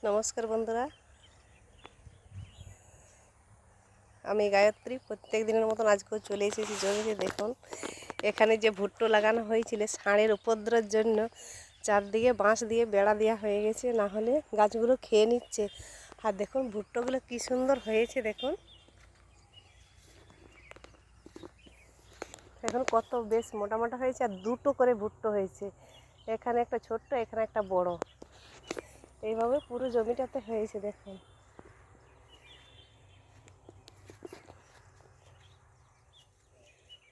নমস্কার বন্ধুরা, আমি গায়ত্রী। প্রত্যেক দিনের মতন আজকেও চলে এসেছি জমিতে। দেখুন, এখানে যে ভুট্টো লাগানো হয়েছিল ষাঁড়ের উপদ্রবের জন্য চারদিকে বাঁশ দিয়ে বেড়া দেওয়া হয়ে গেছে, না হলে গাছগুলো খেয়ে নিচ্ছে। আর দেখুন ভুট্টোগুলো কি সুন্দর হয়েছে। দেখুন এখন কত বেশ মোটা মোটা হয়েছে, আর দুটো করে ভুট্টো হয়েছে। এখানে একটা ছোট্ট, এখানে একটা বড়, এইভাবে পুরো জমিটাতে হয়েছে। দেখুন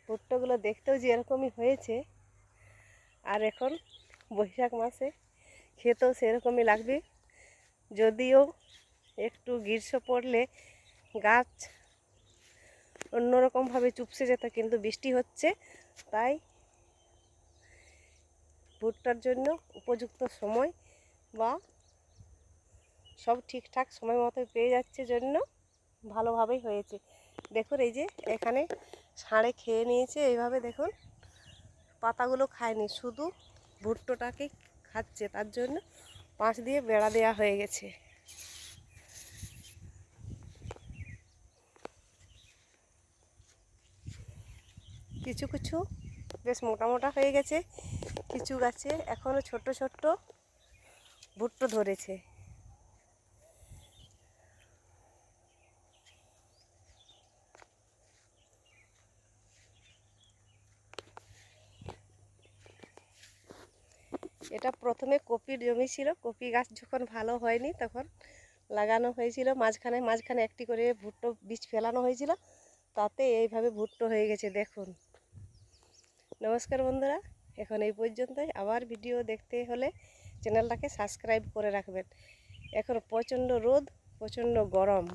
ভুট্টোগুলো দেখতেও যে এরকমই হয়েছে, আর এখন বৈশাখ মাসে খেতেও সেরকমই লাগবে। যদিও একটু গ্রীষ্ম পড়লে গাছ অন্যরকমভাবে চুপসে যেত, কিন্তু বৃষ্টি হচ্ছে, তাই ভুট্টার জন্য উপযুক্ত সময় বা সব ঠিকঠাক সময় মতো পেয়ে যাচ্ছে জন্য ভালোভাবেই হয়েছে। দেখুন এই যে এখানে ষাঁড়ে খেয়ে নিয়েছে, এইভাবে দেখুন পাতাগুলো খায়নি, শুধু ভুট্টোটাকে খাচ্ছে, তার জন্য পাশ দিয়ে বেড়া দেওয়া হয়ে গেছে। কিছু কিছু বেশ মোটা মোটা হয়ে গেছে, কিছু গাছে এখনও ছোট ছোট ভুট্টো ধরেছে। এটা প্রথমে কপির জমি ছিল, কপি গাছ যখন ভালো হয়নি তখন লাগানো হয়েছিল, মাঝখানে মাঝখানে একটি করে ভুট্টো বীজ ফেলানো হয়েছিল, তাতে এইভাবে ভুট্টো হয়ে গেছে। দেখুন। নমস্কার বন্ধুরা, এখন এই পর্যন্তই। আবার ভিডিও দেখতে হলে চ্যানেলটাকে সাবস্ক্রাইব করে রাখবেন। এখন প্রচণ্ড রোদ, প্রচণ্ড গরম।